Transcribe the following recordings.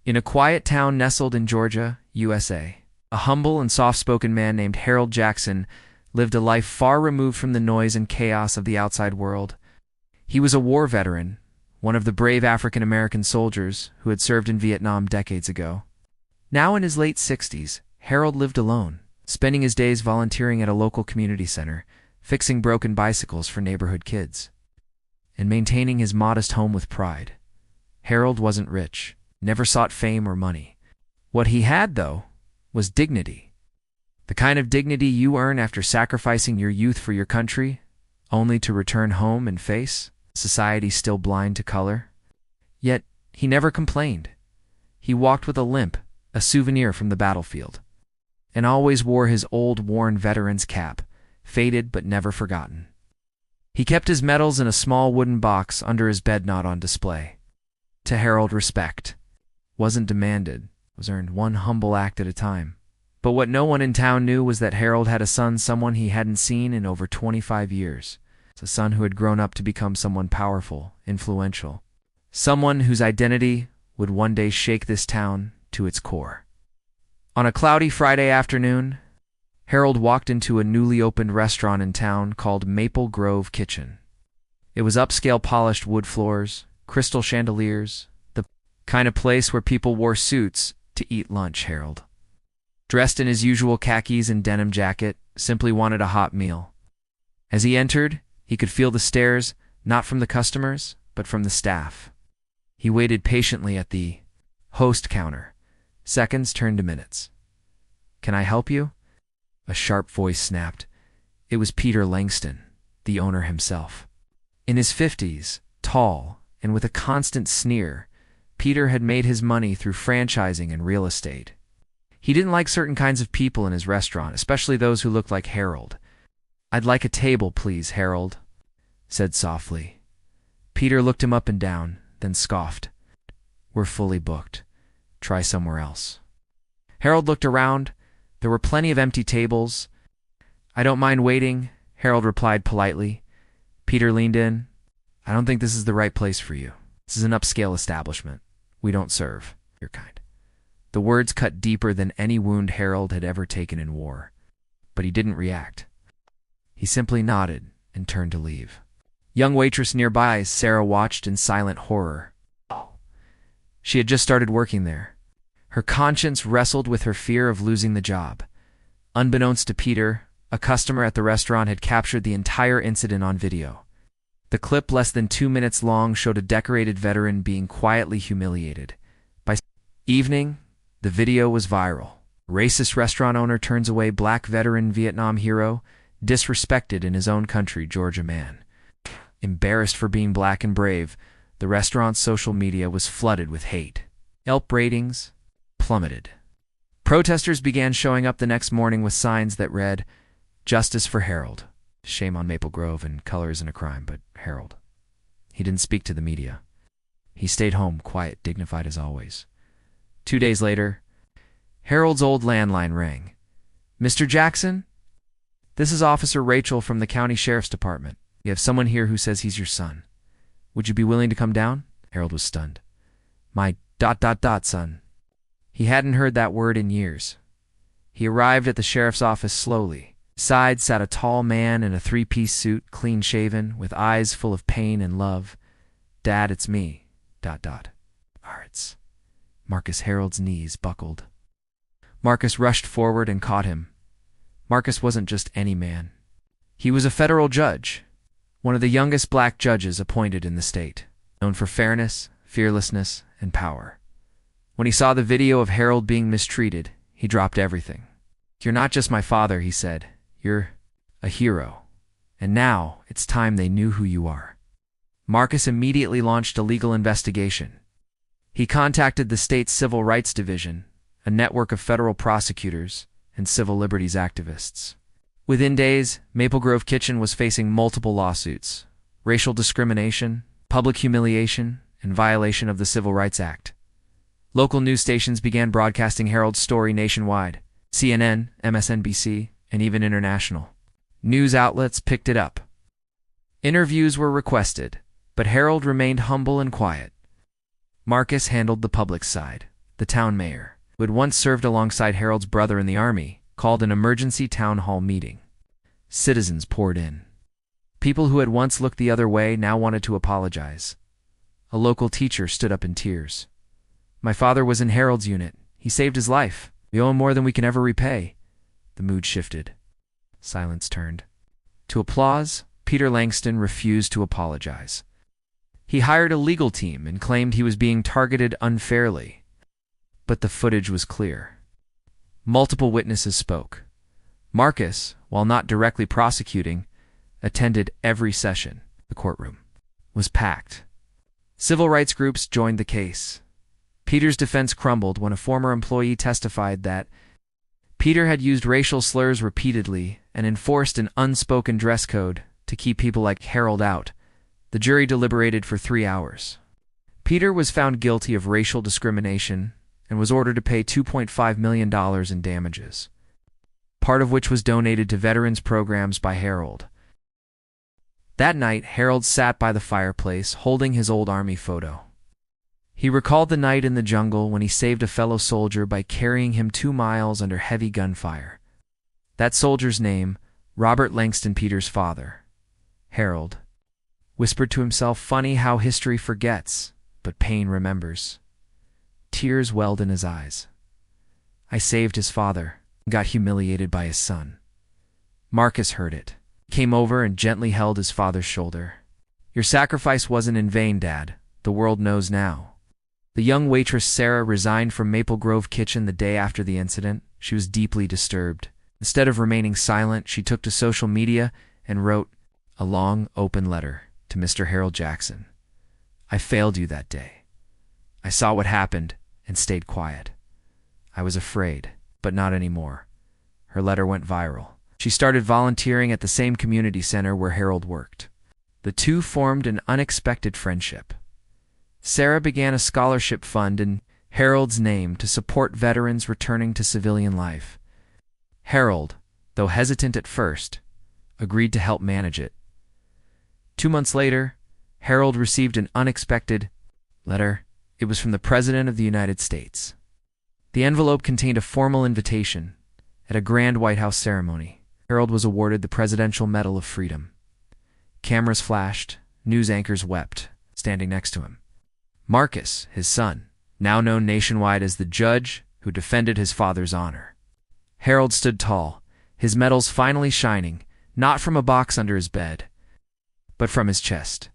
In a quiet town nestled in Georgia, USA, a humble and soft-spoken man named Harold Jackson lived a life far removed from the noise and chaos of the outside world. He was a war veteran, one of the brave African-American soldiers who had served in Vietnam decades ago. Now in his late 60s, Harold lived alone, spending his days volunteering at a local community center, fixing broken bicycles for neighborhood kids, and maintaining his modest home with pride. Harold wasn't rich, never sought fame or money. What he had, though, was dignity. The kind of dignity you earn after sacrificing your youth for your country, only to return home and face society still blind to color. Yet, he never complained. He walked with a limp, a souvenir from the battlefield, and always wore his old, worn veteran's cap, faded but never forgotten. He kept his medals in a small wooden box under his bed, not on display. To Harold, respect wasn't demanded, was earned one humble act at a time. But what no one in town knew was that Harold had a son, someone he hadn't seen in over 25 years. A son who had grown up to become someone powerful, influential. Someone whose identity would one day shake this town to its core. On a cloudy Friday afternoon, Harold walked into a newly opened restaurant in town called Maple Grove Kitchen. It was upscale polished wood floors, crystal chandeliers, the kind of place where people wore suits to eat lunch. Harold, dressed in his usual khakis and denim jacket, simply wanted a hot meal. As he entered, he could feel the stares, not from the customers, but from the staff. He waited patiently at the host counter. Seconds turned to minutes. "Can I help you?" A sharp voice snapped. It was Peter Langston, the owner himself. In his 50s, tall, and with a constant sneer, Peter had made his money through franchising and real estate. He didn't like certain kinds of people in his restaurant, especially those who looked like Harold. "I'd like a table, please," Harold said softly. Peter looked him up and down, then scoffed. "We're fully booked. Try somewhere else." Harold looked around. There were plenty of empty tables. "I don't mind waiting," Harold replied politely. Peter leaned in. "I don't think this is the right place for you. This is an upscale establishment. We don't serve your kind." The words cut deeper than any wound Harold had ever taken in war. But he didn't react. He simply nodded and turned to leave. Young waitress nearby, Sarah, watched in silent horror. She had just started working there. Her conscience wrestled with her fear of losing the job. Unbeknownst to Peter, a customer at the restaurant had captured the entire incident on video. The clip, less than 2 minutes long, showed a decorated veteran being quietly humiliated. By evening, the video was viral. Racist restaurant owner turns away black veteran Vietnam hero, disrespected in his own country. Georgia man. Embarrassed for being black and brave, the restaurant's social media was flooded with hate. Yelp ratings plummeted. Protesters began showing up the next morning with signs that read, "Justice for Harold. Shame on Maple Grove, and color isn't a crime," but Harold, he didn't speak to the media. He stayed home, quiet, dignified as always. 2 days later, Harold's old landline rang. "Mr. Jackson? This is Officer Rachel from the County Sheriff's Department. We have someone here who says he's your son. Would you be willing to come down?" Harold was stunned. "My ... son." He hadn't heard that word in years. He arrived at the sheriff's office slowly. Beside sat a tall man in a 3-piece suit, clean-shaven, with eyes full of pain and love. "Dad, it's me ... Arts." Marcus. Harold's knees buckled. Marcus rushed forward and caught him. Marcus wasn't just any man. He was a federal judge, one of the youngest black judges appointed in the state, known for fairness, fearlessness, and power. When he saw the video of Harold being mistreated, he dropped everything. "You're not just my father," he said. "You're a hero. And now it's time they knew who you are." Marcus immediately launched a legal investigation. He contacted the state's Civil Rights Division, a network of federal prosecutors and civil liberties activists. Within days, Maple Grove Kitchen was facing multiple lawsuits: racial discrimination, public humiliation, and violation of the Civil Rights Act. Local news stations began broadcasting Harold's story nationwide: CNN, MSNBC, and even international. News outlets picked it up. Interviews were requested, but Harold remained humble and quiet. Marcus handled the public side, the town mayor, who had once served alongside Harold's brother in the army, called an emergency town hall meeting. Citizens poured in. People who had once looked the other way now wanted to apologize. A local teacher stood up in tears. "My father was in Harold's unit. He saved his life. We owe him more than we can ever repay." The mood shifted. Silence turned to applause. Peter Langston refused to apologize. He hired a legal team and claimed he was being targeted unfairly. But the footage was clear. Multiple witnesses spoke. Marcus, while not directly prosecuting, attended every session. The courtroom was packed. Civil rights groups joined the case. Peter's defense crumbled when a former employee testified that Peter had used racial slurs repeatedly and enforced an unspoken dress code to keep people like Harold out. The jury deliberated for 3 hours. Peter was found guilty of racial discrimination and was ordered to pay $2.5 million in damages, part of which was donated to veterans programs by Harold. That night, Harold sat by the fireplace, holding his old army photo. He recalled the night in the jungle when he saved a fellow soldier by carrying him 2 miles under heavy gunfire. That soldier's name, Robert Langston, Peter's father, Harold, whispered to himself, "Funny how history forgets, but pain remembers." Tears welled in his eyes. "I saved his father, and got humiliated by his son." Marcus heard it, came over and gently held his father's shoulder. "Your sacrifice wasn't in vain, Dad. The world knows now." The young waitress Sarah resigned from Maple Grove Kitchen the day after the incident. She was deeply disturbed. Instead of remaining silent, she took to social media and wrote a long, open letter to Mr. Harold Jackson. "I failed you that day. I saw what happened and stayed quiet. I was afraid, but not anymore." Her letter went viral. She started volunteering at the same community center where Harold worked. The two formed an unexpected friendship. Sarah began a scholarship fund in Harold's name to support veterans returning to civilian life. Harold, though hesitant at first, agreed to help manage it. 2 months later, Harold received an unexpected letter. It was from the President of the United States. The envelope contained a formal invitation. At a grand White House ceremony, Harold was awarded the Presidential Medal of Freedom. Cameras flashed, news anchors wept, standing next to him. Marcus, his son, now known nationwide as the judge who defended his father's honor. Harold stood tall, his medals finally shining, not from a box under his bed, but from his chest.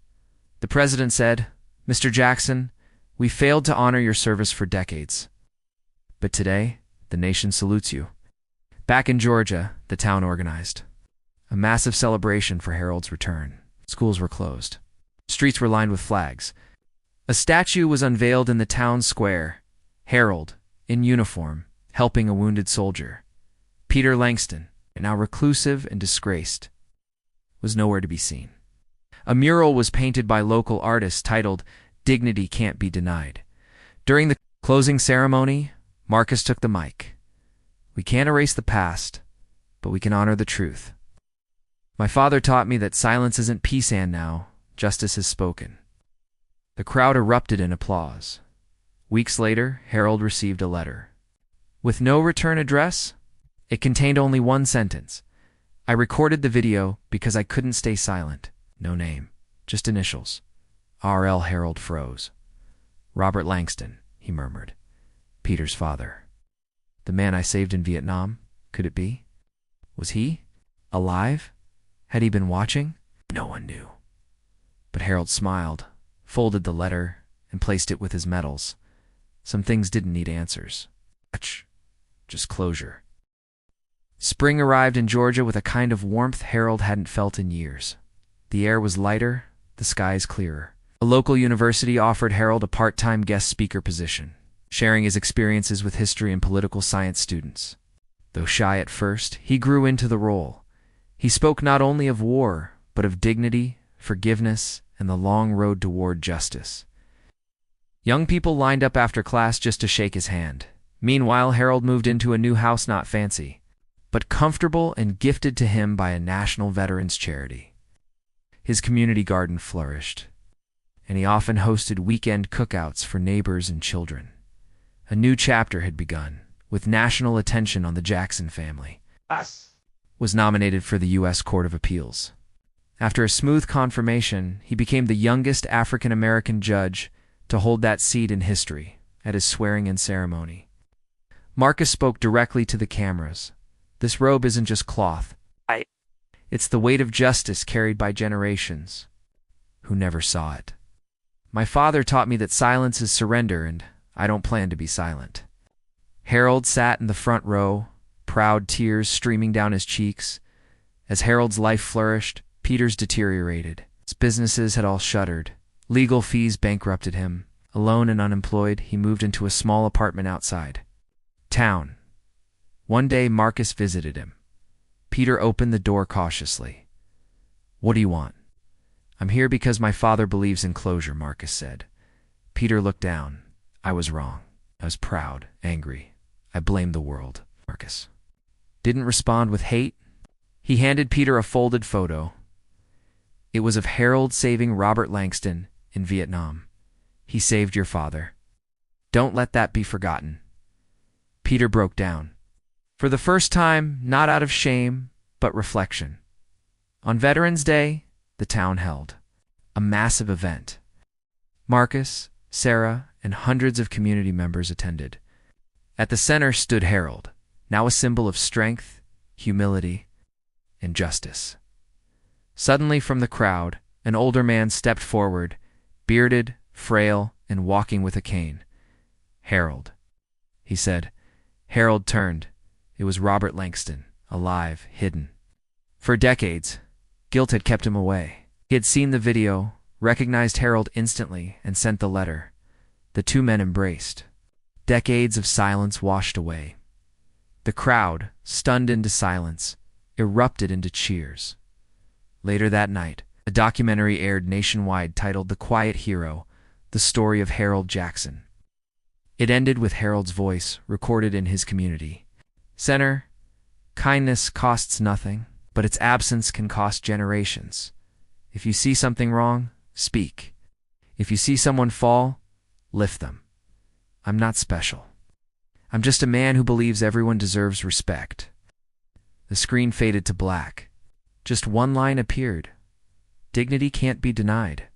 The president said, "Mr. Jackson, we failed to honor your service for decades. But today, the nation salutes you." Back in Georgia, the town organized a massive celebration for Harold's return. Schools were closed. Streets were lined with flags. A statue was unveiled in the town square. Harold, in uniform, helping a wounded soldier. Peter Langston, now reclusive and disgraced, was nowhere to be seen. A mural was painted by local artists titled, "Dignity Can't Be Denied." During the closing ceremony, Marcus took the mic. "We can't erase the past, but we can honor the truth. My father taught me that silence isn't peace, and now justice has spoken." The crowd erupted in applause. Weeks later, Harold received a letter. With no return address, it contained only one sentence. "I recorded the video because I couldn't stay silent." No name, just initials. R.L. Harold froze. "Robert Langston," he murmured. "Peter's father. The man I saved in Vietnam, could it be? Was he alive? Had he been watching?" No one knew. But Harold smiled, folded the letter, and placed it with his medals. Some things didn't need answers. Just closure. Spring arrived in Georgia with a kind of warmth Harold hadn't felt in years. The air was lighter, the skies clearer. A local university offered Harold a part-time guest speaker position, sharing his experiences with history and political science students. Though shy at first, he grew into the role. He spoke not only of war, but of dignity, forgiveness, and the long road toward justice. Young people lined up after class just to shake his hand. Meanwhile, Harold moved into a new house, not fancy, but comfortable and gifted to him by a national veterans charity. His community garden flourished, and he often hosted weekend cookouts for neighbors and children. A new chapter had begun, with national attention on the Jackson family. Was nominated for the U.S. Court of Appeals. After a smooth confirmation, he became the youngest African-American judge to hold that seat in history at his swearing-in ceremony. Marcus spoke directly to the cameras. This robe isn't just cloth. It's the weight of justice carried by generations who never saw it. My father taught me that silence is surrender, and I don't plan to be silent. Harold sat in the front row, proud tears streaming down his cheeks. As Harold's life flourished, Peter's deteriorated. His businesses had all shuttered. Legal fees bankrupted him. Alone and unemployed, he moved into a small apartment outside town. One day, Marcus visited him. Peter opened the door cautiously. "What do you want?" "I'm here because my father believes in closure," Marcus said. Peter looked down. "I was wrong. I was proud, angry. I blamed the world." Marcus didn't respond with hate. He handed Peter a folded photo. It was of Harold saving Robert Langston in Vietnam. "He saved your father. Don't let that be forgotten." Peter broke down. For the first time, not out of shame, but reflection. On Veterans Day, the town held a massive event. Marcus, Sarah, and hundreds of community members attended. At the center stood Harold, now a symbol of strength, humility, and justice. Suddenly from the crowd, an older man stepped forward, bearded, frail, and walking with a cane. "Harold," he said. Harold turned. It was Robert Langston, alive, hidden. For decades, guilt had kept him away. He had seen the video, recognized Harold instantly, and sent the letter. The two men embraced. Decades of silence washed away. The crowd, stunned into silence, erupted into cheers. Later that night, a documentary aired nationwide titled The Quiet Hero, the story of Harold Jackson. It ended with Harold's voice, recorded in his community. "Center, kindness costs nothing, but its absence can cost generations. If you see something wrong, speak. If you see someone fall, lift them. I'm not special. I'm just a man who believes everyone deserves respect." The screen faded to black. Just one line appeared. "Dignity can't be denied."